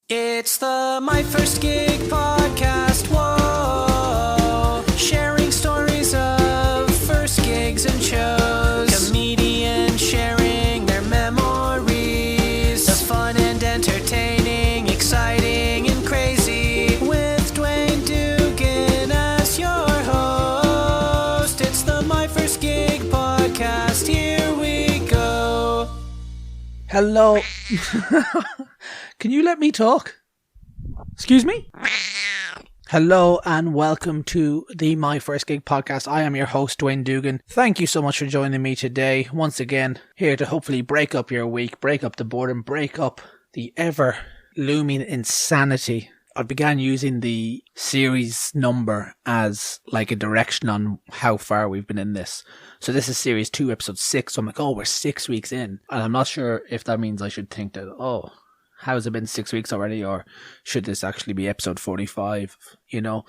It's the My First Gig podcast, whoa. Sharing stories of first gigs and shows. Comedians sharing their memories. The fun and entertaining, exciting and crazy. With Dwayne Dugan as your host. It's the My First Gig podcast, here we go. Hello. Can you let me talk? Excuse me? Hello and welcome to the My First Gig podcast. I am your host, Dwayne Dugan. Thank you so much for joining me today. Once again, here to hopefully break up your week, break up the boredom, break up the ever looming insanity. I began using the series number as like a direction on how far we've been in this. So this is series 2, episode 6. So I'm like, we're 6 weeks in. And I'm not sure if that means I should think that, how's it been 6 weeks already? Or should this actually be episode 45? You know?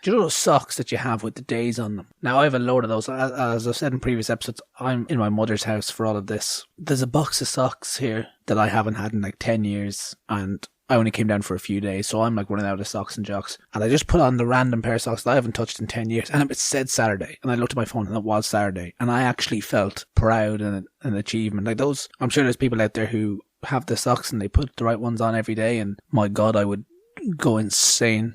Do you know those socks that you have with the days on them? Now, I have a load of those. As I've said in previous episodes, I'm in my mother's house for all of this. There's a box of socks here that I haven't had in like 10 years. And I only came down for a few days, so I'm like running out of socks and jocks. And I just put on the random pair of socks that I haven't touched in 10 years. And it said Saturday. And I looked at my phone and it was Saturday. And I actually felt proud and an achievement. Like those, I'm sure there's people out there who have the socks and they put the right ones on every day. And my God, I would go insane.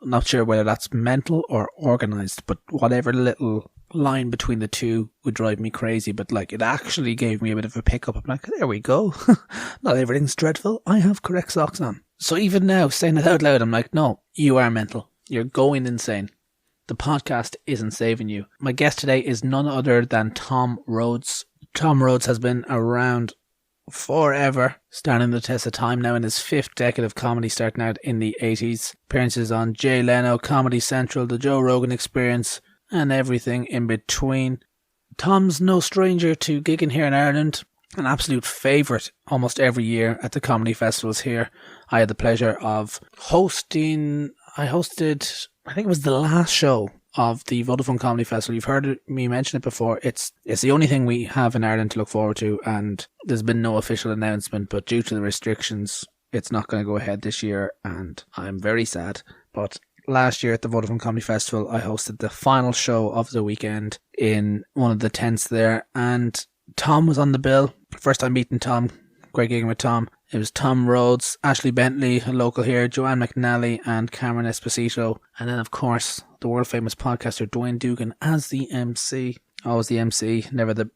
I'm not sure whether that's mental or organized, but whatever little line between the two would drive me crazy. But like, it actually gave me a bit of a pickup. I'm like, there we go. Not everything's dreadful. I have correct socks on. So even now, saying it out loud, I'm like, no, you are mental. You're going insane. The podcast isn't saving you. My guest today is none other than Tom Rhodes. Tom Rhodes has been around forever, standing the test of time now in his 5th decade of comedy, starting out in the 80s. Appearances on Jay Leno, Comedy Central, The Joe Rogan Experience, and everything in between. Tom's no stranger to gigging here in Ireland, an absolute favourite almost every year at the comedy festivals here. I had the pleasure of hosted, I think it was the last show of the Vodafone Comedy Festival. You've heard me mention it before. It's the only thing we have in Ireland to look forward to, and there's been no official announcement, but due to the restrictions, it's not going to go ahead this year, and I'm very sad. But last year at the Vodafone Comedy Festival, I hosted the final show of the weekend in one of the tents there, and Tom was on the bill. First time meeting Tom, great gigging with Tom. It was Tom Rhodes, Ashley Bentley, a local here, Joanne McNally, and Cameron Esposito. And then, of course, the world-famous podcaster Dwayne Dugan as the MC. Always the MC, never the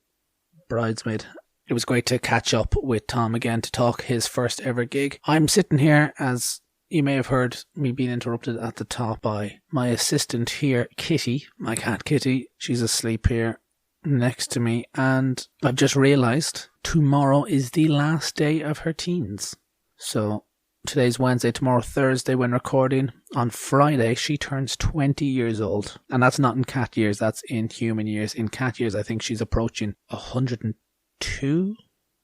bridesmaid. It was great to catch up with Tom again to talk his first ever gig. I'm sitting here, as you may have heard me being interrupted at the top by my assistant here, Kitty, my cat Kitty. She's asleep here next to me, and I've just realised tomorrow is the last day of her teens. So today's Wednesday, tomorrow Thursday when recording. On Friday she turns 20 years old, and that's not in cat years, that's in human years. In cat years I think she's approaching 102,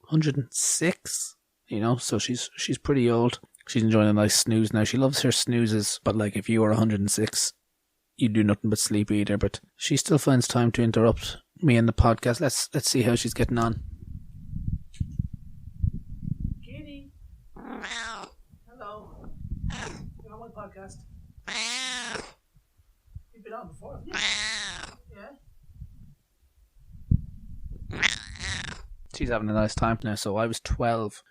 106, you know, so she's pretty old. She's enjoying a nice snooze now. She loves her snoozes, but like if you were 106 you'd do nothing but sleep either. But she still finds time to interrupt me in the podcast. Let's see how she's getting on. Kitty. Hello. You're on my podcast. You've been on before, haven't you? Yeah. She's having a nice time now. So I was 12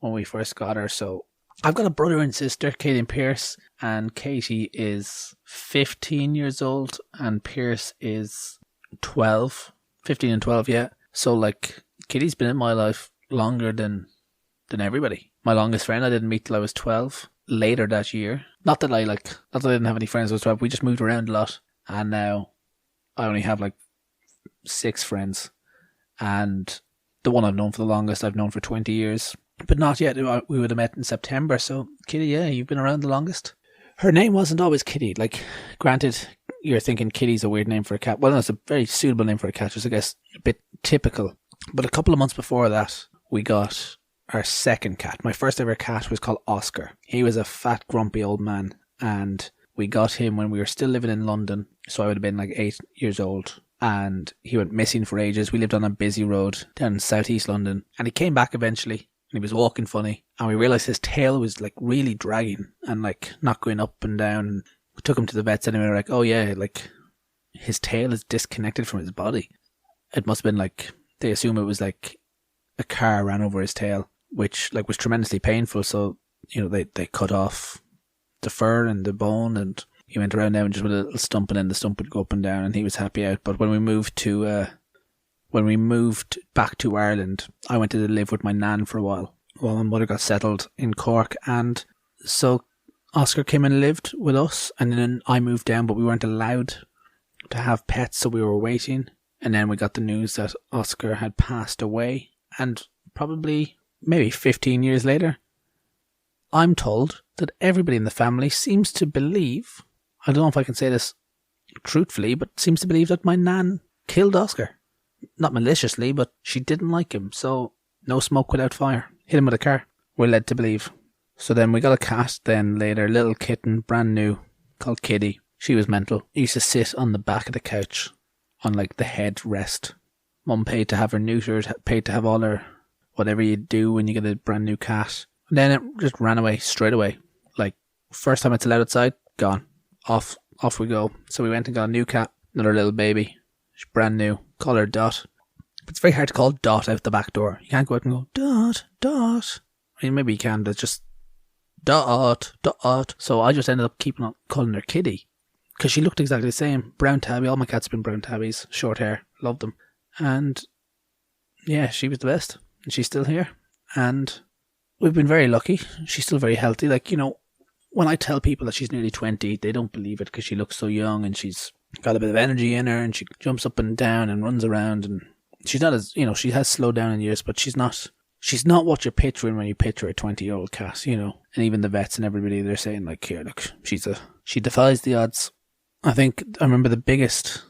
when we first got her. So I've got a brother and sister, Katie and Pierce, and Katie is 15 years old and Pierce is 12. 15 and 12, yeah. So like, Katie's been in my life longer than everybody. My longest friend I didn't meet till I was 12. Later that year. Not that I didn't have any friends when I was 12. We just moved around a lot. And now I only have like 6 friends. And the one I've known for the longest, I've known for 20 years. But not yet. We would have met in September. So, Kitty, yeah, you've been around the longest. Her name wasn't always Kitty. Like, granted, you're thinking Kitty's a weird name for a cat. Well, no, it's a very suitable name for a cat. Just, I guess, a bit typical. But a couple of months before that, we got our second cat. My first ever cat was called Oscar. He was a fat, grumpy old man. And we got him when we were still living in London. So I would have been like 8 years old. And he went missing for ages. We lived on a busy road down in southeast London. And he came back eventually. he was walking funny, and we realised his tail was like really dragging and like not going up and down. And we took him to the vets, and we were like, oh yeah, like his tail is disconnected from his body. It must have been like, they assume it was like a car ran over his tail, which like was tremendously painful. So, you know, they cut off the fur and the bone, and he went around there and just with a little stump, and then the stump would go up and down, and he was happy out. But when we moved back to Ireland, I went to live with my nan for a while my mother got settled in Cork, and so Oscar came and lived with us, and then I moved down, but we weren't allowed to have pets, so we were waiting. And then we got the news that Oscar had passed away, and probably maybe 15 years later, I'm told that everybody in the family seems to believe, I don't know if I can say this truthfully, but seems to believe that my nan killed Oscar. Not maliciously, but she didn't like him, so no smoke without fire. Hit him with a car, we're led to believe. So then we got a cat then later, little kitten, brand new, called Kitty. She was mental. Used to sit on the back of the couch, on like the head rest. Mum paid to have her neutered, paid to have all her, whatever you do when you get a brand new cat. And then it just ran away, straight away. Like, first time it's allowed outside, gone. Off we go. So we went and got a new cat, another little baby. She's brand new. Call her Dot. But it's very hard to call Dot out the back door. You can't go out and go, Dot, Dot. I mean, maybe you can, but it's just Dot, Dot. So I just ended up keeping on calling her Kitty. Because she looked exactly the same. Brown tabby. All my cats have been brown tabbies. Short hair. Loved them. And yeah, she was the best. And she's still here. And we've been very lucky. She's still very healthy. Like, you know, when I tell people that she's nearly 20, they don't believe it because she looks so young and she's got a bit of energy in her and she jumps up and down and runs around. And she's not as, you know, she has slowed down in years, but she's not what you're picturing when you picture a 20-year-old cat, you know. And even the vets and everybody, they're saying like, here, look, she defies the odds. I remember the biggest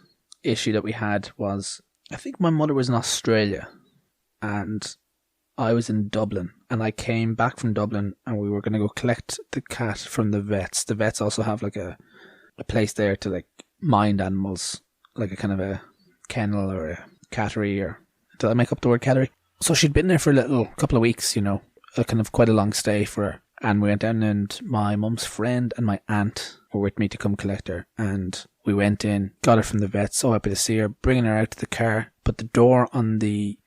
issue that we had was, I think my mother was in Australia and I was in Dublin, and I came back from Dublin and we were going to go collect the cat from the vets. The vets also have like a place there to like mind animals, like a kind of a kennel or a cattery, or did I make up the word cattery? So she'd been there for a couple of weeks, you know, a kind of quite a long stay for her. And we went down and my mum's friend and my aunt were with me to come collect her. And we went in, got her from the vet, so happy to see her, bringing her out to the car. But the door on the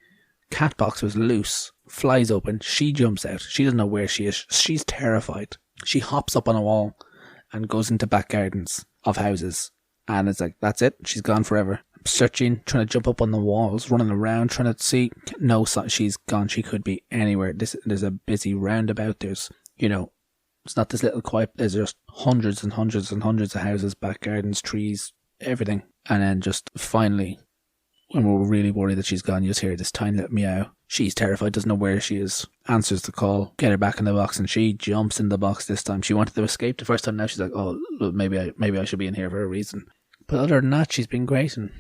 cat box was loose, flies open, she jumps out. She doesn't know where she is. She's terrified. She hops up on a wall and goes into back gardens of houses. And it's like, that's it. She's gone forever. I'm searching, trying to jump up on the walls, running around, trying to see. No, she's gone. She could be anywhere. There's a busy roundabout. There's, you know, it's not this little quiet. There's just hundreds and hundreds and hundreds of houses, back gardens, trees, everything. And then just finally, when we're really worried that she's gone, you just hear this tiny little meow. She's terrified, doesn't know where she is. Answers the call, get her back in the box, and she jumps in the box this time. She wanted to escape the first time. Now she's like, oh, look, maybe I should be in here for a reason. But other than that, she's been great, and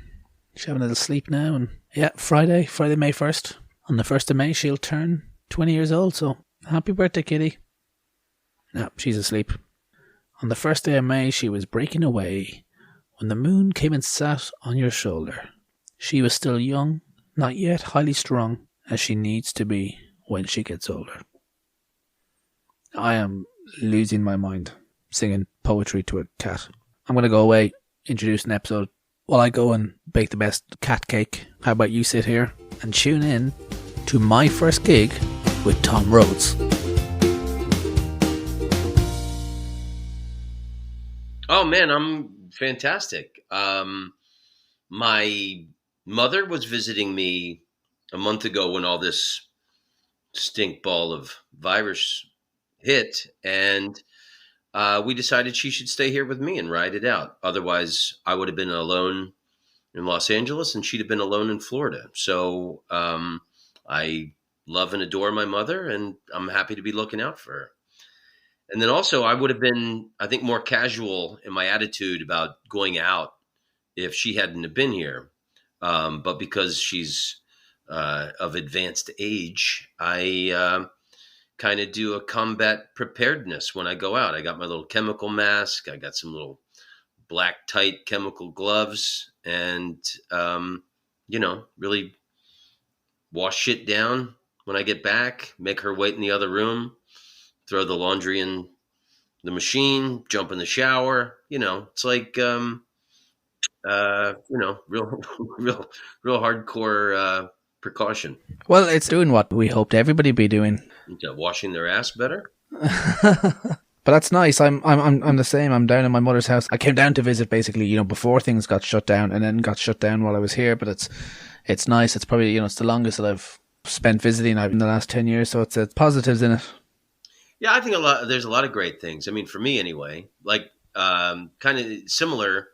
she's having a little sleep now. And yeah, Friday, May 1st. On the 1st of May, she'll turn 20 years old, so happy birthday, Kitty. No, she's asleep. On the first day of May, she was breaking away when the moon came and sat on your shoulder. She was still young, not yet highly strung, as she needs to be when she gets older. I am losing my mind singing poetry to a cat. I'm going to go away, introduce an episode while I go and bake the best cat cake. How about you sit here and tune in to my first gig with Tom Rhodes. Oh man, I'm fantastic. My mother was visiting me a month ago when all this stink ball of virus hit, and we decided she should stay here with me and ride it out. Otherwise, I would have been alone in Los Angeles and she'd have been alone in Florida. So I love and adore my mother, and I'm happy to be looking out for her. And then also, I would have been, I think, more casual in my attitude about going out if she hadn't have been here. But because she's of advanced age, I kind of do a combat preparedness when I go out. I got my little chemical mask. I got some little black tight chemical gloves, and, really wash shit down when I get back, make her wait in the other room, throw the laundry in the machine, jump in the shower. It's like, real, real hardcore precaution. Well, it's doing what we hoped everybody be doing. Washing their ass better. But that's nice. I'm the same. I'm down in my mother's house. I came down to visit basically, before things got shut down, and then got shut down while I was here. But it's nice. It's probably, it's the longest that I've spent visiting in the last 10 years. So it's positives in it. Yeah, I think there's a lot of great things. I mean, for me anyway, like kind of similar.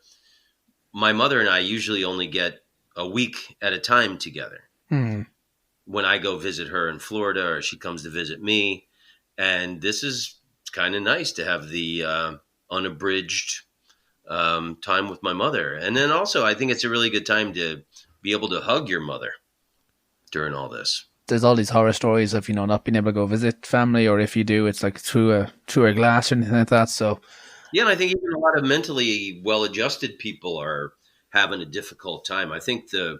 My mother and I usually only get a week at a time together. When I go visit her in Florida, or she comes to visit me. And this is kind of nice to have the unabridged time with my mother. And then also, I think it's a really good time to be able to hug your mother during all this. There's all these horror stories of, not being able to go visit family, or if you do, it's like through a glass or anything like that. So yeah, and I think even a lot of mentally well-adjusted people are having a difficult time. I think the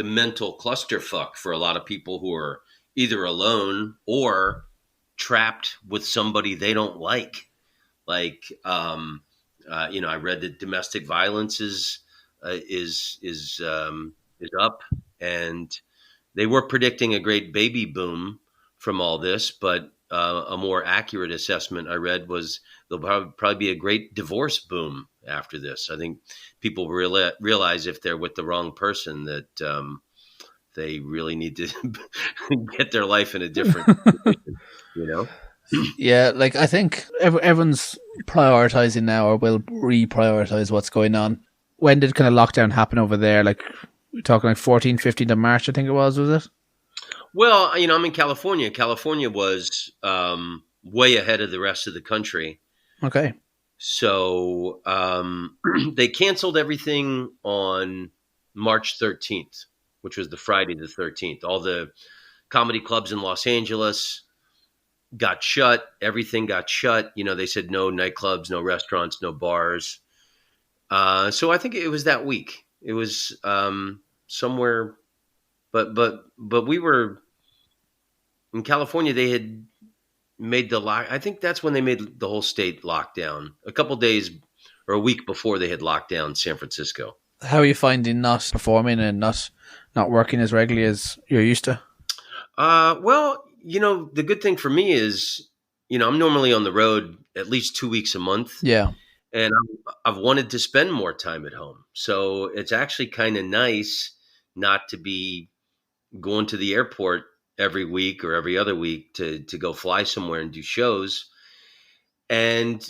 mental clusterfuck for a lot of people who are either alone or trapped with somebody they don't like. Like, I read that domestic violence is up, and they were predicting a great baby boom from all this, but a more accurate assessment I read was there'll probably be a great divorce boom after this. I think people realize if they're with the wrong person that they really need to get their life in a different position, Yeah, like I think everyone's prioritizing now, or will reprioritize what's going on. When did kind of lockdown happen over there? Like we're talking like 14th, 15th of March, I think it was it? Well, I'm in California. California was way ahead of the rest of the country. Okay. So they canceled everything on March 13th, which was the Friday the 13th. All the comedy clubs in Los Angeles got shut. Everything got shut. They said no nightclubs, no restaurants, no bars. So I think it was that week. It was somewhere, but we were in California. They had made I think that's when they made the whole state lockdown. A couple days or a week before they had locked down San Francisco. How are you finding not performing and not working as regularly as you're used to? Well, the good thing for me is, I'm normally on the road at least 2 weeks a month. Yeah. And I've wanted to spend more time at home. So it's actually kind of nice not to be going to the airport every week or every other week to go fly somewhere and do shows. And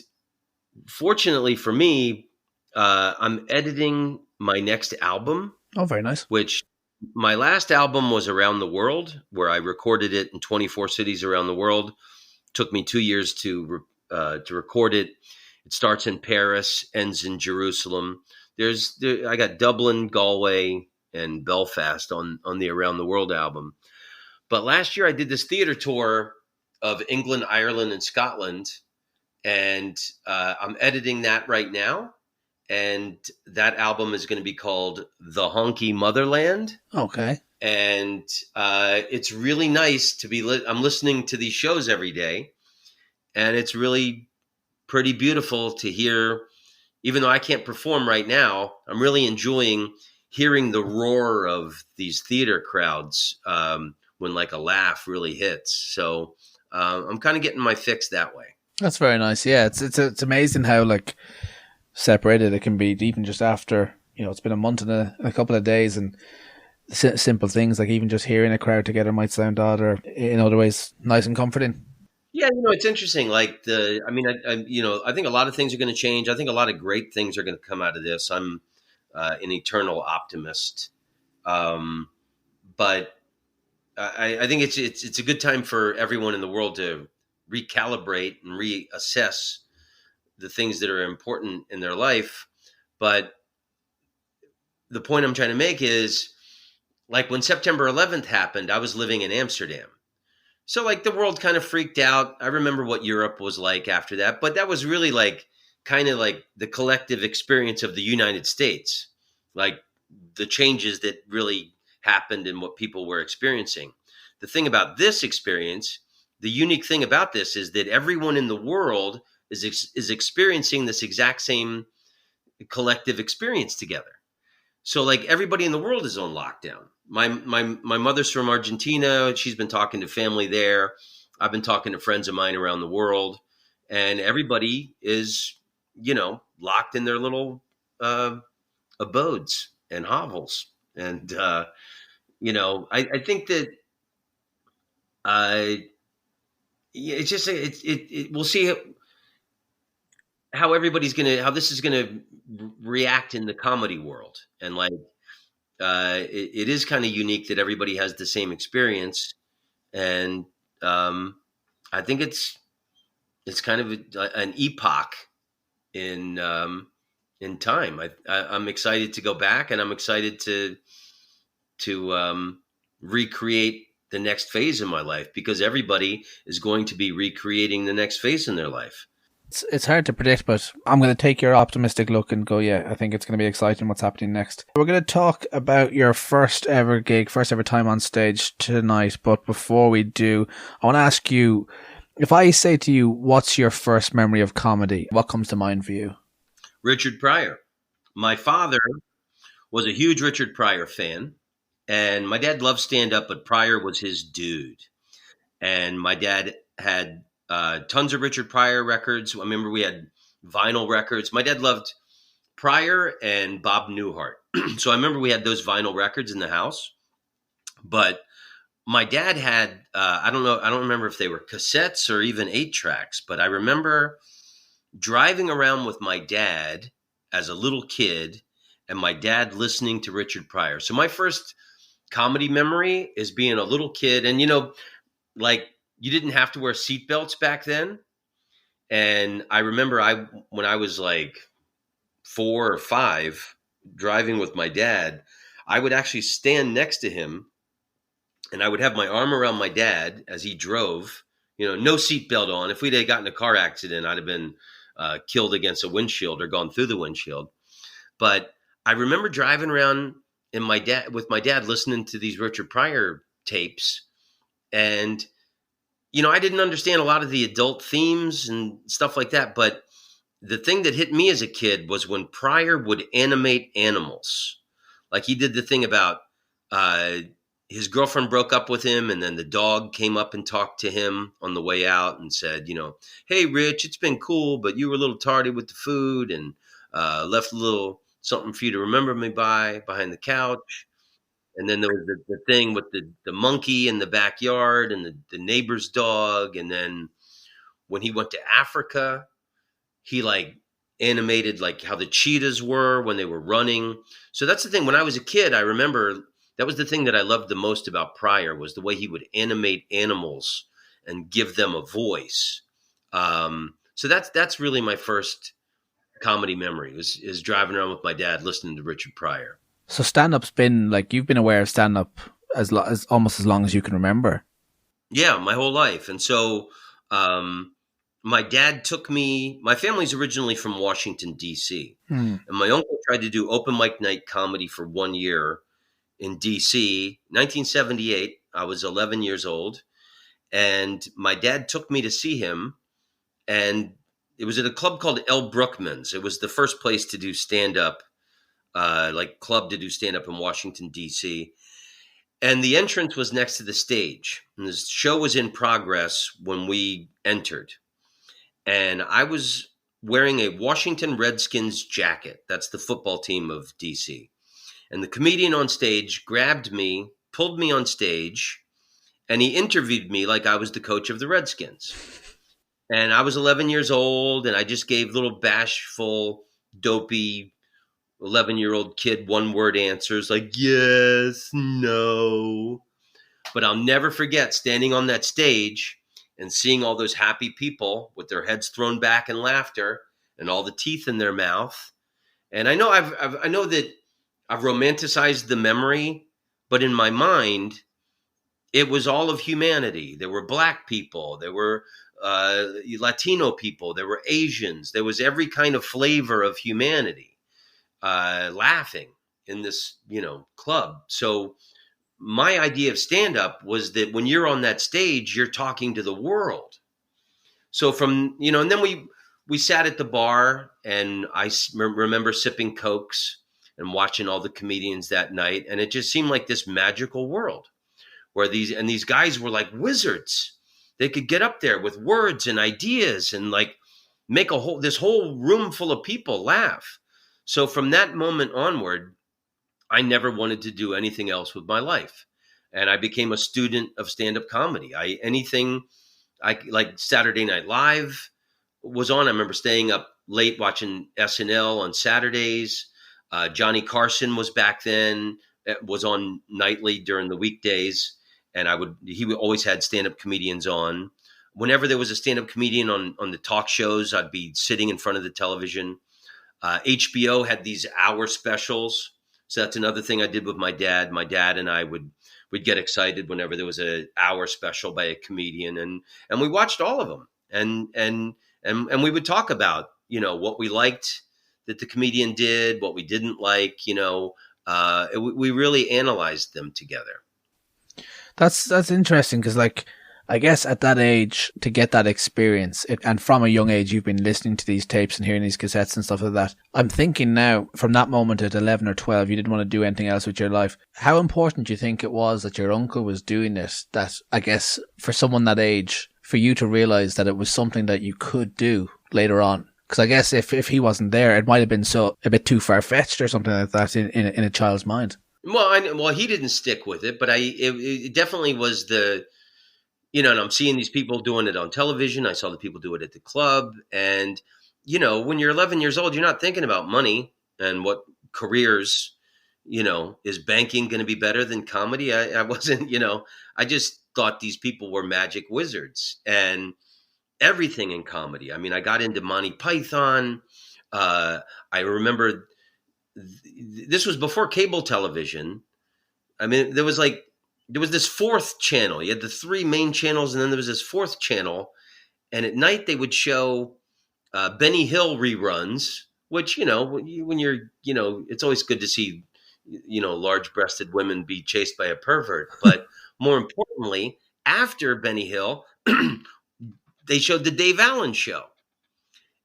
fortunately for me, I'm editing my next album. Oh, very nice. Which my last album was Around the World, where I recorded it in 24 cities around the world. Took me 2 years to record it. It starts in Paris, ends in Jerusalem. I got Dublin, Galway, and Belfast on the Around the World album. But last year I did this theater tour of England, Ireland, and Scotland, and I'm editing that right now. And that album is going to be called The Honky Motherland. Okay. And it's really nice to be I'm listening to these shows every day, and it's really pretty beautiful to hear. Even though I can't perform right now, I'm really enjoying hearing the roar of these theater crowds when like a laugh really hits. So I'm kind of getting my fix that way. That's very nice. Yeah, it's amazing how like separated it can be, even just after it's been a month and a couple of days, and simple things like even just hearing a crowd together might sound odd, or in other ways nice and comforting. Yeah, it's interesting. Like I think a lot of things are going to change. I think a lot of great things are going to come out of this. I'm an eternal optimist, but I think it's a good time for everyone in the world to recalibrate and reassess the things that are important in their life. But the point I'm trying to make is, like when September 11th happened, I was living in Amsterdam. So like the world kind of freaked out. I remember what Europe was like after that, but that was really like kind of like the collective experience of the United States, like the changes that really happened and what people were experiencing. the thing about this experience, the unique thing about this is that everyone in the world is experiencing this exact same collective experience together. So like everybody in the world is on lockdown. My mother's from Argentina. She's been talking to family there. I've been talking to friends of mine around the world, and everybody is, locked in their little abodes and hovels. And, I think that it's just, we'll see how this is gonna react in the comedy world. And like, it is kind of unique that everybody has the same experience. And I think it's kind of an epoch in time. I'm excited to go back, and I'm excited to recreate the next phase in my life, because everybody is going to be recreating the next phase in their life. It's hard to predict, but I'm going to take your optimistic look and go, yeah, I think it's going to be exciting what's happening next. We're going to talk about your first ever gig, first ever time on stage tonight. But before we do, I want to ask you, if I say to you, what's your first memory of comedy? What comes to mind for you? Richard Pryor. My father was a huge Richard Pryor fan, and my dad loved stand-up, but Pryor was his dude. And my dad had tons of Richard Pryor records. I remember we had vinyl records. My dad loved Pryor and Bob Newhart. So I remember we had those vinyl records in the house. But my dad had, I don't remember if they were cassettes or even 8-tracks, but I remember driving around with my dad as a little kid, and my dad listening to Richard Pryor. So my first comedy memory is being a little kid. And, like, you didn't have to wear seatbelts back then. And I remember when I was like 4 or 5 driving with my dad, I would actually stand next to him, and I would have my arm around my dad as he drove, no seatbelt on. If we'd have gotten in a car accident, I'd have been killed against a windshield or gone through the windshield. But I remember driving around with my dad listening to these Richard Pryor tapes. And I didn't understand a lot of the adult themes and stuff like that. But the thing that hit me as a kid was when Pryor would animate animals. Like he did the thing about his girlfriend broke up with him, and then the dog came up and talked to him on the way out and said, hey, Rich, it's been cool, but you were a little tardy with the food, and left a little something for you to remember me by behind the couch. And then there was the thing with the monkey in the backyard and the neighbor's dog. And then when he went to Africa, he like animated like how the cheetahs were when they were running. So that's the thing. When I was a kid, I remember that was the thing that I loved the most about Pryor, was the way he would animate animals and give them a voice. So that's really my first comedy memory is driving around with my dad listening to Richard Pryor. So stand-up's been, like, you've been aware of stand-up as almost as long as you can remember. Yeah, my whole life. And so my dad took me, my family's originally from Washington, D.C. And my uncle tried to do open mic night comedy for 1 year in D.C. 1978, I was 11 years old. And my dad took me to see him. And it was at a club called El Brookman's. It was the first place to do stand-up. Club to do stand-up in Washington, D.C. And the entrance was next to the stage. And the show was in progress when we entered. And I was wearing a Washington Redskins jacket. That's the football team of D.C. And the comedian on stage grabbed me, pulled me on stage, and he interviewed me like I was the coach of the Redskins. And I was 11 years old, and I just gave little bashful, dopey 11-year-old kid one-word answers like yes, no. But I'll never forget standing on that stage and seeing all those happy people with their heads thrown back in laughter and all the teeth in their mouth. And I know I know that I've romanticized the memory, but in my mind, it was all of humanity. There were Black people, there were Latino people, there were Asians, there was every kind of flavor of humanity. Laughing in this, club. So my idea of stand-up was that when you're on that stage, you're talking to the world. So from, and then we sat at the bar, and I remember sipping Cokes and watching all the comedians that night. And it just seemed like this magical world where these guys were like wizards. They could get up there with words and ideas and like make this whole room full of people laugh. So from that moment onward, I never wanted to do anything else with my life. And I became a student of stand-up comedy. Anything like Saturday Night Live was on. I remember staying up late watching SNL on Saturdays. Johnny Carson was back then. It was on nightly during the weekdays. And he always had stand-up comedians on. Whenever there was a stand-up comedian on the talk shows, I'd be sitting in front of the television. HBO had these hour specials. So that's another thing I did with my dad. My dad and I would get excited whenever there was an hour special by a comedian, and we watched all of them. And we would talk about, what we liked that the comedian did, what we didn't like, we really analyzed them together. That's interesting because, like, I guess at that age, to get that experience, and from a young age, you've been listening to these tapes and hearing these cassettes and stuff like that. I'm thinking now, from that moment at 11 or 12, you didn't want to do anything else with your life. How important do you think it was that your uncle was doing this? That, I guess, for someone that age, for you to realize that it was something that you could do later on? Because I guess if he wasn't there, it might have been a bit too far-fetched or something like that in a child's mind. Well, he didn't stick with it, but it definitely was and I'm seeing these people doing it on television. I saw the people do it at the club. And, when you're 11 years old, you're not thinking about money and what careers, is banking going to be better than comedy? I wasn't, I just thought these people were magic wizards and everything in comedy. I mean, I got into Monty Python. I remember this was before cable television. I mean, there was this fourth channel. You had the three main channels, and then there was this fourth channel. And at night they would show Benny Hill reruns, which, when you're, it's always good to see, large-breasted women be chased by a pervert. But more importantly, after Benny Hill, they showed the Dave Allen Show.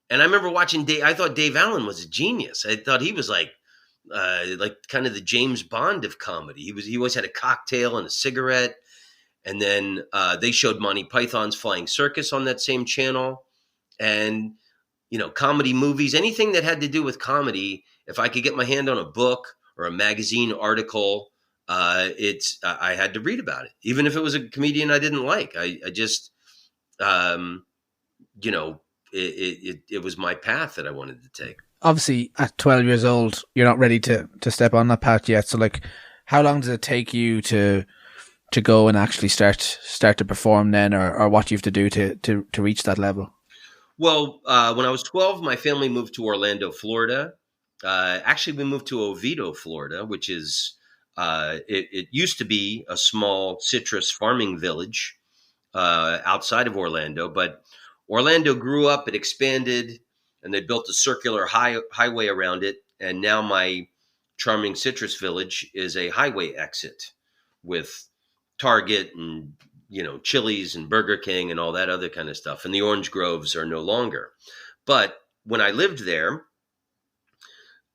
And I remember watching I thought Dave Allen was a genius. I thought he was like kind of the James Bond of comedy. He always had a cocktail and a cigarette. And then they showed Monty Python's Flying Circus on that same channel. And, comedy movies, anything that had to do with comedy, if I could get my hand on a book or a magazine article, I had to read about it. Even if it was a comedian I didn't like. I just, it was my path that I wanted to take. Obviously, at 12 years old, you're not ready to step on that path yet. So, like, how long does it take you to go and actually start to perform then, or what you have to do to reach that level? Well, when I was 12, my family moved to Orlando, Florida. Actually, we moved to Oviedo, Florida, which is it used to be a small citrus farming village outside of Orlando, but Orlando grew up, it expanded, and they built a circular highway around it. And now my charming citrus village is a highway exit with Target and, Chili's and Burger King and all that other kind of stuff. And the orange groves are no longer. But when I lived there,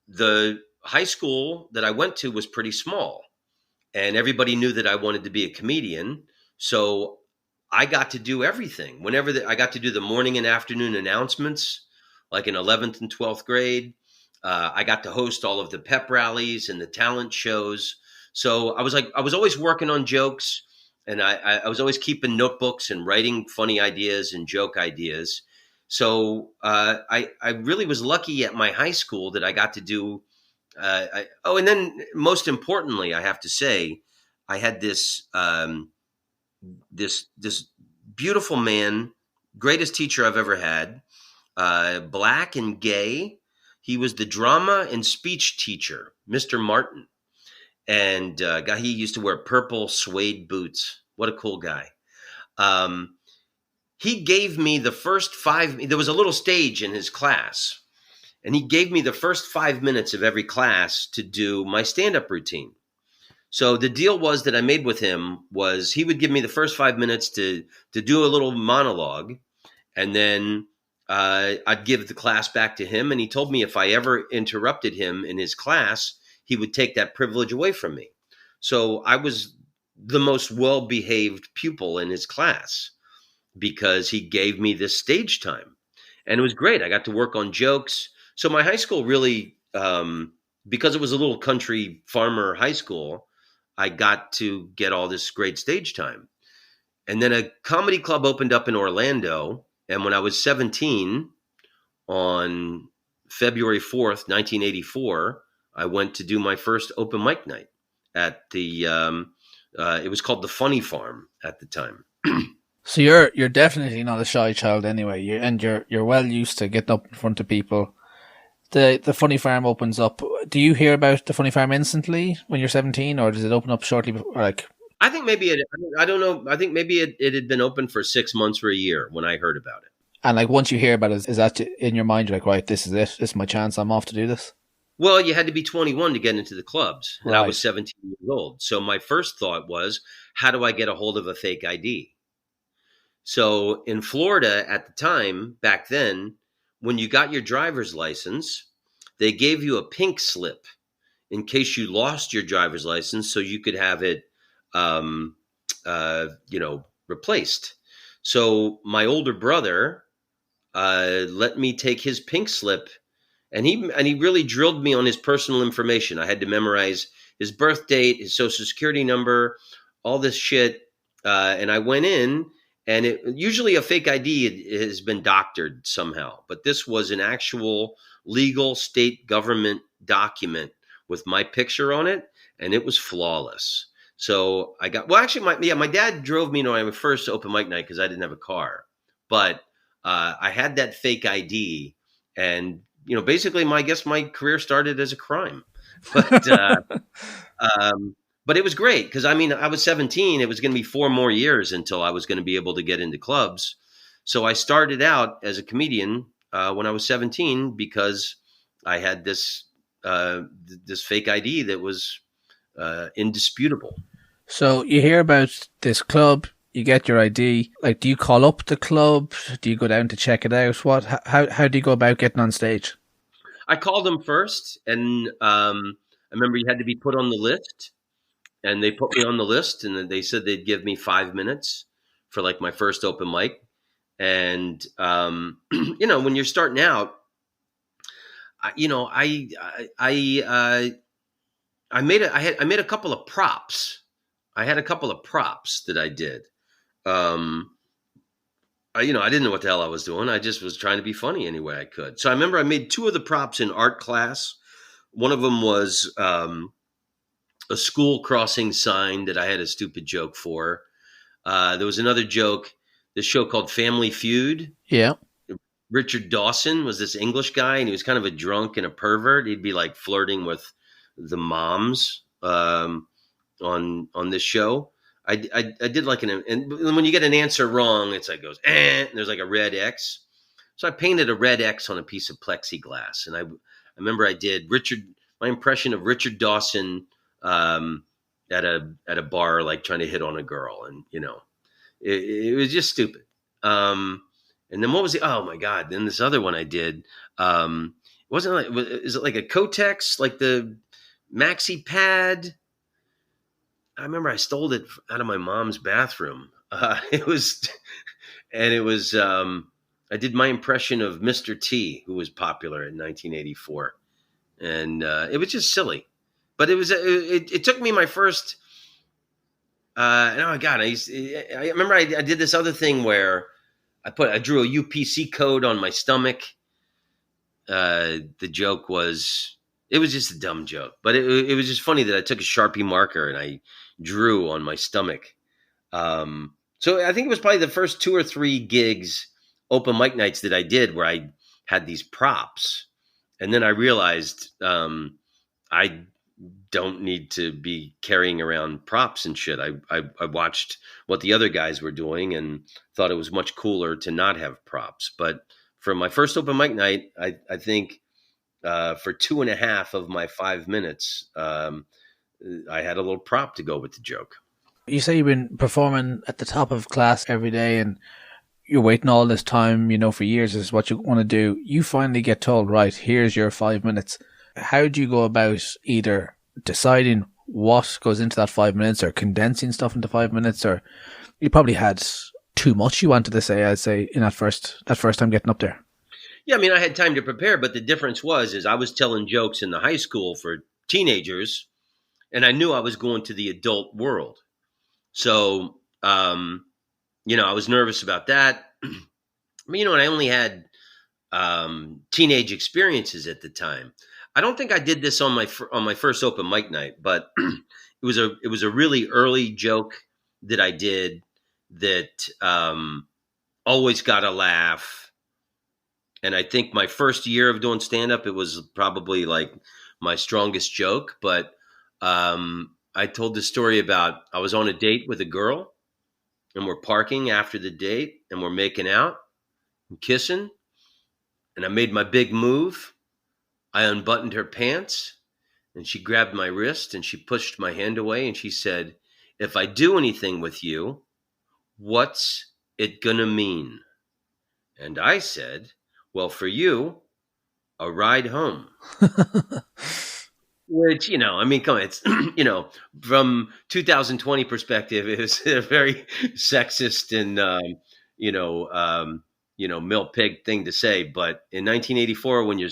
the high school that I went to was pretty small. And everybody knew that I wanted to be a comedian. So I got to do everything. Whenever I got to do the morning and afternoon announcements, like in 11th and 12th grade, I got to host all of the pep rallies and the talent shows. So I was always working on jokes, and I was always keeping notebooks and writing funny ideas and joke ideas. So I really was lucky at my high school that I got to do. And then most importantly, I have to say, I had this this beautiful man, greatest teacher I've ever had, black and gay. He was the drama and speech teacher, Mr. Martin. And he used to wear purple suede boots. What a cool guy. He gave me the first there was a little stage in his class, and he gave me the first 5 minutes of every class to do my stand-up routine. So the deal was that I made with him was he would give me the first 5 minutes to do a little monologue, and then I'd give the class back to him. And he told me if I ever interrupted him in his class, he would take that privilege away from me. So I was the most well-behaved pupil in his class because he gave me this stage time. And it was great. I got to work on jokes. So my high school really, because it was a little country farmer high school, I got to get all this great stage time. And then a comedy club opened up in Orlando. And when I was 17, on February 4th, 1984, I went to do my first open mic night at the, it was called the Funny Farm at the time. So you're definitely not a shy child anyway. You're well used to getting up in front of people. The Funny Farm opens up. Do you hear about the Funny Farm instantly when you're 17, or does it open up shortly before? Like, I think maybe I don't know. I think maybe it had been open for 6 months or a year when I heard about it. and like once you hear about it, is that in your mind? You're like, right, this is it. This is my chance. I'm off to do this. Well, you had to be 21 to get into the clubs, and I Right. was 17 years old. So my first thought was, how do I get a hold of a fake ID? So in Florida at the time, back then, when you got your driver's license, they gave you a pink slip in case you lost your driver's license so you could have it, replaced. So my older brother let me take his pink slip, and he really drilled me on his personal information. I had to memorize his birth date, his social security number, all this shit. And I went in, and usually a fake ID has been doctored somehow, but this was an actual legal state government document with my picture on it, and it was flawless. So I got, well, actually, my dad drove me to my first open mic night because I didn't have a car, but I had that fake ID, and basically, I guess my career started as a crime, but but it was great because I was 17. It was going to be 4 more years until I was going to be able to get into clubs. So I started out as a comedian when I was 17 because I had this fake ID that was indisputable. So you hear about this club, you get your ID. Like, do you call up the club? Do you go down to check it out? How do you go about getting on stage? I called them first, and I remember you had to be put on the list, and they put me on the list, and then they said they'd give me 5 minutes for like my first open mic. And when you're starting out, I made a couple of props. I had a couple of props that I did. I didn't know what the hell I was doing. I just was trying to be funny any way I could. So I remember I made 2 of the props in art class. One of them was a school crossing sign that I had a stupid joke for. There was another joke, this show called Family Feud. Yeah. Richard Dawson was this English guy, and he was kind of a drunk and a pervert. He'd be like flirting with the moms on this show. I did like and when you get an answer wrong, it's like goes, and there's like a red X. So I painted a red X on a piece of plexiglass, and I remember I did my impression of Richard Dawson at a bar, like trying to hit on a girl, and it was just stupid. And then what was oh my God, then this other one I did, wasn't like, is it like a Kotex, like the maxi pad? I remember I stole it out of my mom's bathroom. I did my impression of Mr. T, who was popular in 1984. And it was just silly. But it took me my first, oh God, I remember I did this other thing where I drew a UPC code on my stomach. The joke was, it was just a dumb joke, but it was just funny that I took a Sharpie marker and I drew on my stomach. So I think it was probably the first 2 or 3 gigs, open mic nights that I did where I had these props. And then I realized I don't need to be carrying around props and shit. I watched what the other guys were doing and thought it was much cooler to not have props. But for my first open mic night, I think for 2.5 of my 5 minutes, I had a little prop to go with the joke. You say you've been performing at the top of class every day and you're waiting all this time, for years is what you want to do. You finally get told, right, here's your 5 minutes. How do you go about either deciding what goes into that 5 minutes or condensing stuff into 5 minutes? Or you probably had too much you wanted to say, I'd say, in that first time getting up there. Yeah, I mean, I had time to prepare, but the difference is I was telling jokes in the high school for teenagers, and I knew I was going to the adult world. So, I was nervous about that. And I only had teenage experiences at the time. I don't think I did this on my first open mic night, but it was a really early joke that I did that always got a laugh. And I think my first year of doing stand-up, it was probably like my strongest joke. But I told the story about I was on a date with a girl, and we're parking after the date, and we're making out and kissing. And I made my big move. I unbuttoned her pants, and she grabbed my wrist, and she pushed my hand away, and she said, "If I do anything with you, what's it gonna mean?" And I said, "Well, for you, a ride home." Which, come on, it's, from 2020 perspective, it was a very sexist and, mill pig thing to say. But in 1984, when you're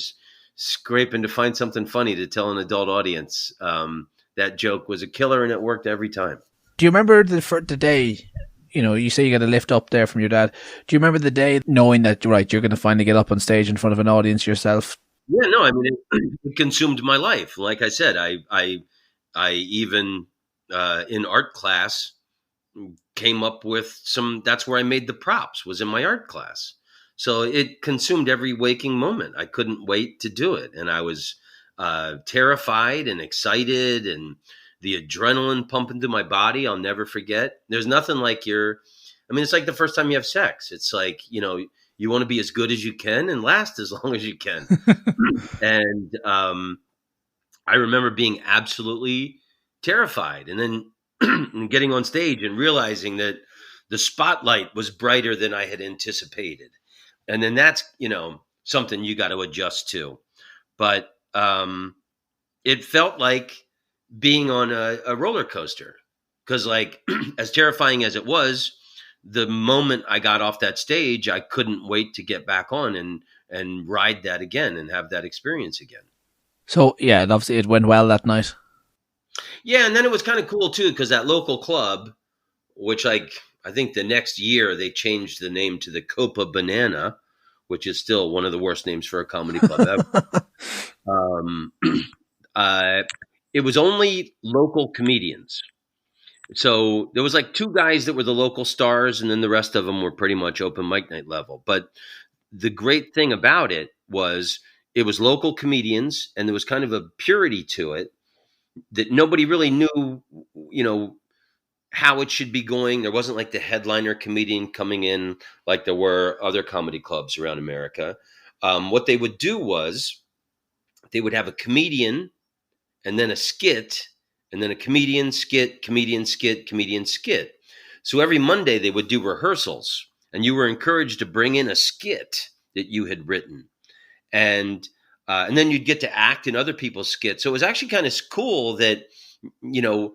scraping to find something funny to tell an adult audience, that joke was a killer and it worked every time. Do you remember the day, you say you got a lift up there from your dad. Do you remember the day knowing that, right, you're going to finally get up on stage in front of an audience yourself? Yeah, no, I mean, it consumed my life. Like I said, I even in art class came up with that's where I made the props, was in my art class. So it consumed every waking moment. I couldn't wait to do it. And I was terrified and excited, and the adrenaline pumping through my body, I'll never forget. There's nothing like it's like the first time you have sex. It's like, you want to be as good as you can and last as long as you can. And I remember being absolutely terrified, and then getting on stage and realizing that the spotlight was brighter than I had anticipated. And then that's, something you got to adjust to. But it felt like being on a roller coaster, because like as terrifying as it was, the moment I got off that stage, I couldn't wait to get back on and ride that again and have that experience again. So, yeah, and obviously it went well that night. Yeah, and then it was kind of cool, too, because that local club, which I think the next year they changed the name to the Copa Banana, which is still one of the worst names for a comedy club ever. It was only local comedians. So there was like two guys that were the local stars, and then the rest of them were pretty much open mic night level. But the great thing about it was local comedians, and there was kind of a purity to it that nobody really knew, how it should be going. There wasn't like the headliner comedian coming in like there were other comedy clubs around America. What they would do was they would have a comedian and then a skit, and then a comedian, skit, comedian, skit, comedian, skit. So every Monday they would do rehearsals, and you were encouraged to bring in a skit that you had written. And then you'd get to act in other people's skits. So it was actually kind of cool that, and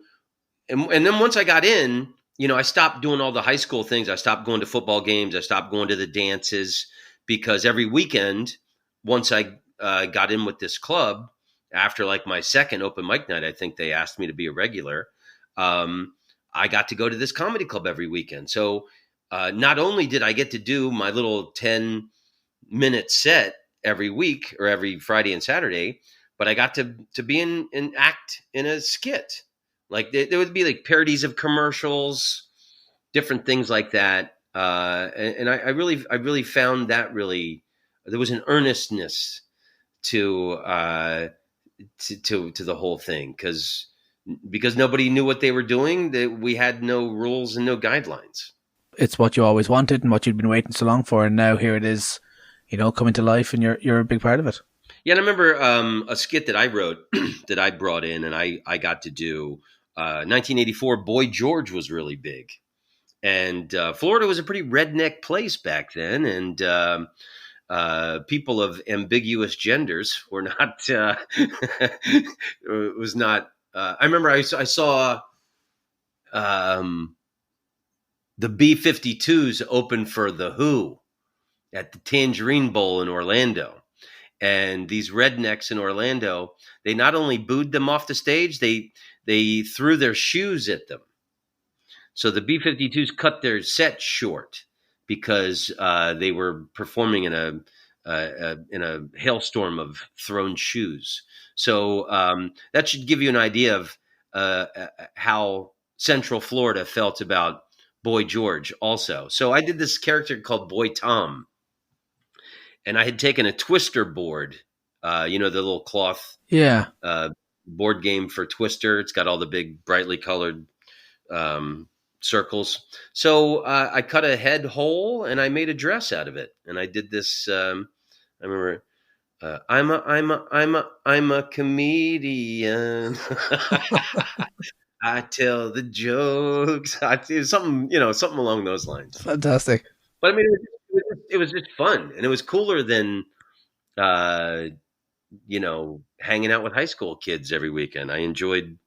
then once I got in, I stopped doing all the high school things. I stopped going to football games. I stopped going to the dances, because every weekend, once I got in with this club, after like my second open mic night, I think they asked me to be a regular. I got to go to this comedy club every weekend. So not only did I get to do my little 10-minute set every week or every Friday and Saturday, but I got to be in and act in a skit. Like there would be like parodies of commercials, different things like that. And I really found that there was an earnestness to the whole thing, because nobody knew what they were doing. That we had no rules and no guidelines. It's what you always wanted and what you'd been waiting so long for, and now here it is, coming to life, and you're a big part of it. Yeah, and I remember a skit that I wrote that I brought in and I got to do. 1984, Boy George was really big. And Florida was a pretty redneck place back then. And people of ambiguous genders were not, was not, I remember I saw the B-52s open for The Who at the Tangerine Bowl in Orlando. And these rednecks in Orlando, they not only booed them off the stage, they threw their shoes at them. So the B-52s cut their set short because they were performing in a hailstorm of thrown shoes. So that should give you an idea of how Central Florida felt about Boy George also. So I did this character called Boy Tom. And I had taken a Twister board, the little cloth Yeah. board game for Twister. It's got all the big brightly colored circles. So I cut a head hole and I made a dress out of it. And I did this. I remember, I'm a comedian. I tell the jokes. Something along those lines. Fantastic. But I mean, it was just fun, and it was cooler than, hanging out with high school kids every weekend. I enjoyed,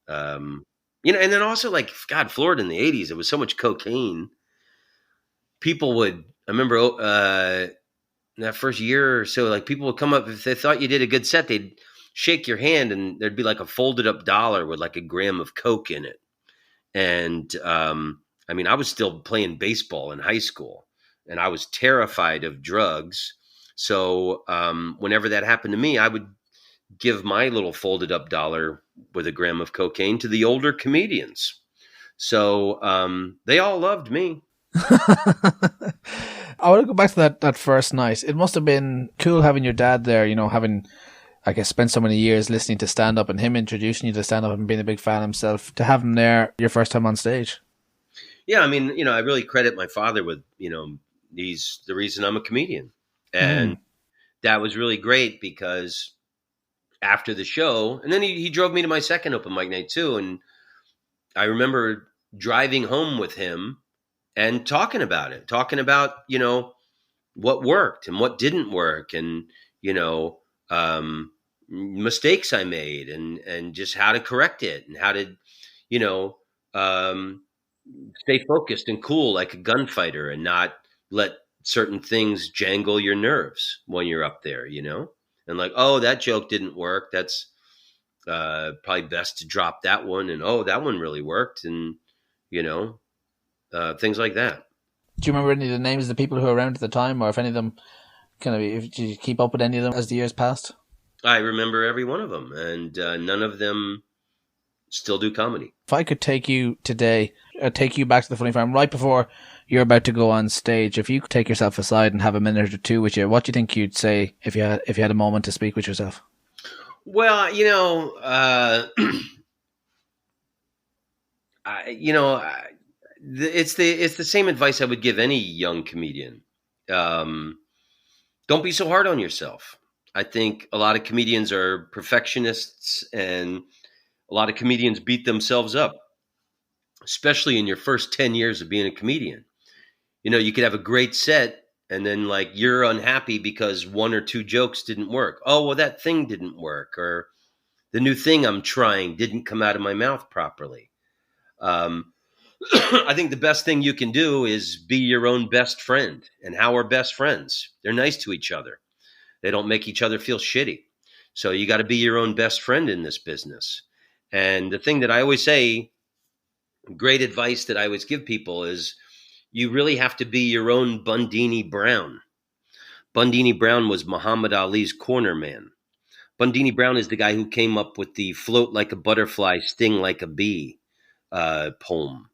and then also like God, Florida in the '80s, it was so much cocaine. People would, I remember, that first year or so, like people would come up if they thought you did a good set, they'd shake your hand, and there'd be like a folded up dollar with like a gram of coke in it. And I was still playing baseball in high school. And I was terrified of drugs. So whenever that happened to me, I would give my little folded up dollar with a gram of cocaine to the older comedians. So they all loved me. I want to go back to that first night. It must have been cool having your dad there, having, I guess, spent so many years listening to stand-up and him introducing you to stand-up and being a big fan himself, to have him there your first time on stage. Yeah, I really credit my father with, he's the reason I'm a comedian. And that was really great because after the show, and then he drove me to my second open mic night too. And I remember driving home with him and talking about it, what worked and what didn't work, and, mistakes I made and just how to correct it and how to, stay focused and cool like a gunfighter and not let certain things jangle your nerves when you're up there, and like, oh, that joke didn't work. That's probably best to drop that one. And, oh, that one really worked. And, things like that. Do you remember any of the names of the people who were around at the time, or if any of them did you keep up with any of them as the years passed? I remember every one of them, and none of them still do comedy. If I could take you today, take you back to the Funny Farm right before you're about to go on stage, if you could take yourself aside and have a minute or two with you, what do you think you'd say if you had a moment to speak with yourself? Well, it's the same advice I would give any young comedian. Don't be so hard on yourself. I think a lot of comedians are perfectionists, and a lot of comedians beat themselves up, especially in your first 10 years of being a comedian. You could have a great set and then like you're unhappy because one or two jokes didn't work. Oh, well, that thing didn't work, or the new thing I'm trying didn't come out of my mouth properly. I think the best thing you can do is be your own best friend. And how are best friends? They're nice to each other. They don't make each other feel shitty. So you got to be your own best friend in this business. And the thing that I always say, great advice that I always give people, is you really have to be your own Bundini Brown. Bundini Brown was Muhammad Ali's corner man. Bundini Brown is the guy who came up with the float like a butterfly, sting like a bee poem.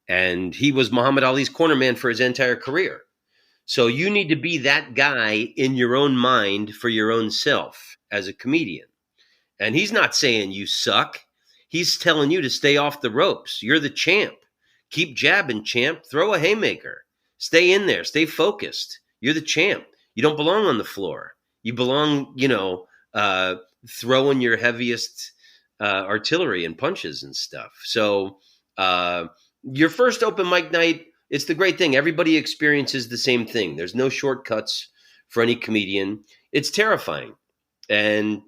And he was Muhammad Ali's corner man for his entire career. So you need to be that guy in your own mind for your own self as a comedian. And he's not saying you suck. He's telling you to stay off the ropes. You're the champ. Keep jabbing, champ. Throw a haymaker. Stay in there. Stay focused. You're the champ. You don't belong on the floor. You belong, throwing your heaviest artillery and punches and stuff. So your first open mic night, it's the great thing. Everybody experiences the same thing. There's no shortcuts for any comedian. It's terrifying. And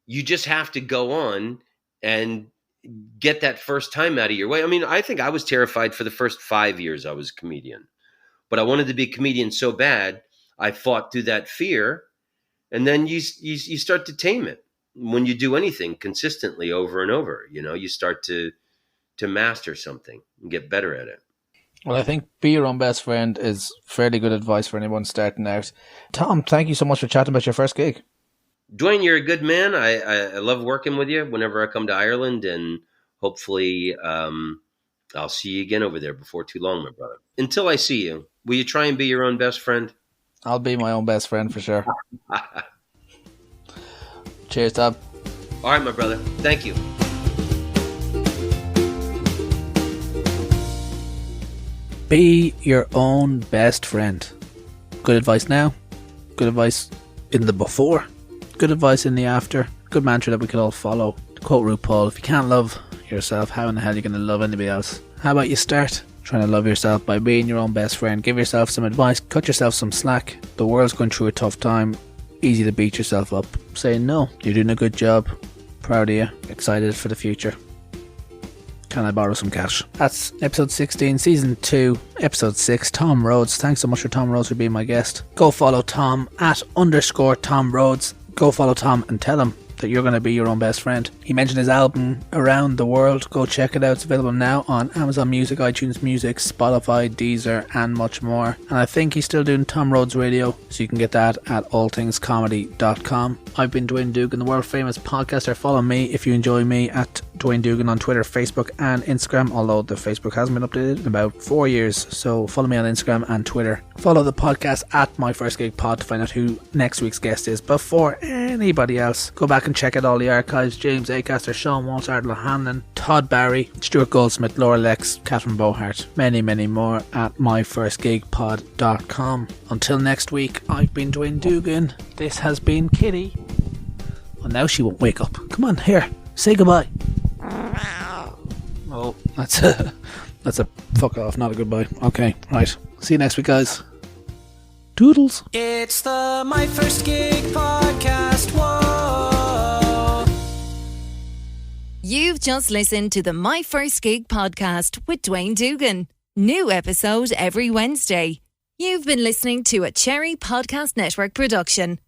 you just have to go on and get that first time out of your way. I mean, I think I was terrified for the first 5 years I was a comedian. But I wanted to be a comedian so bad, I fought through that fear. And then you start to tame it. When you do anything consistently over and over, you start to master something and get better at it. Well, I think be your own best friend is fairly good advice for anyone starting out. Tom, thank you so much for chatting about your first gig. Dwayne, you're a good man. I love working with you whenever I come to Ireland, and hopefully I'll see you again over there before too long, my brother. Until I see you, will you try and be your own best friend? I'll be my own best friend for sure. Cheers, Tom. All right, my brother. Thank you. Be your own best friend. Good advice now. Good advice in the before. Good advice in the after. Good mantra that we could all follow. To quote RuPaul, if you can't love yourself, how in the hell are you going to love anybody else? How about you start trying to love yourself by being your own best friend? Give yourself some advice. Cut yourself some slack. The world's going through a tough time. Easy to beat yourself up. Saying no, you're doing a good job. Proud of you. Excited for the future. Can I borrow some cash? That's episode 16, season 2, episode 6. Tom Rhodes. Thanks so much for Tom Rhodes for being my guest. Go follow Tom at _Tom Rhodes. Go follow Tom and tell him that you're going to be your own best friend. He mentioned his album Around the World. Go check it out. It's available now on Amazon Music, iTunes Music, Spotify, Deezer, and much more. And I think he's still doing Tom Rhodes Radio, so you can get that at allthingscomedy.com. I've been Dwayne Dugan, the world famous podcaster. Follow me if you enjoy me at Dwayne Dugan on Twitter, Facebook, and Instagram, although the Facebook hasn't been updated in about 4 years. So follow me on Instagram and Twitter. Follow the podcast at My First Gig Pod to find out who next week's guest is before anybody else. Go back and check out all the archives. James Acaster, Sean Walsh, Ardal Hanlon, Todd Barry, Stuart Goldsmith, Laura Lex, Catherine Bohart, many, many more at myfirstgigpod.com. Until next week, I've been Dwayne Dugan. This has been Kitty. Well, now she won't wake up. Come on, here, say goodbye. Oh, that's a fuck off, not a goodbye. Okay, right. See you next week, guys. Doodles. It's the My First Gig podcast. Whoa. You've just listened to the My First Gig podcast with Dwayne Dugan. New episode every Wednesday. You've been listening to a Cherry Podcast Network production.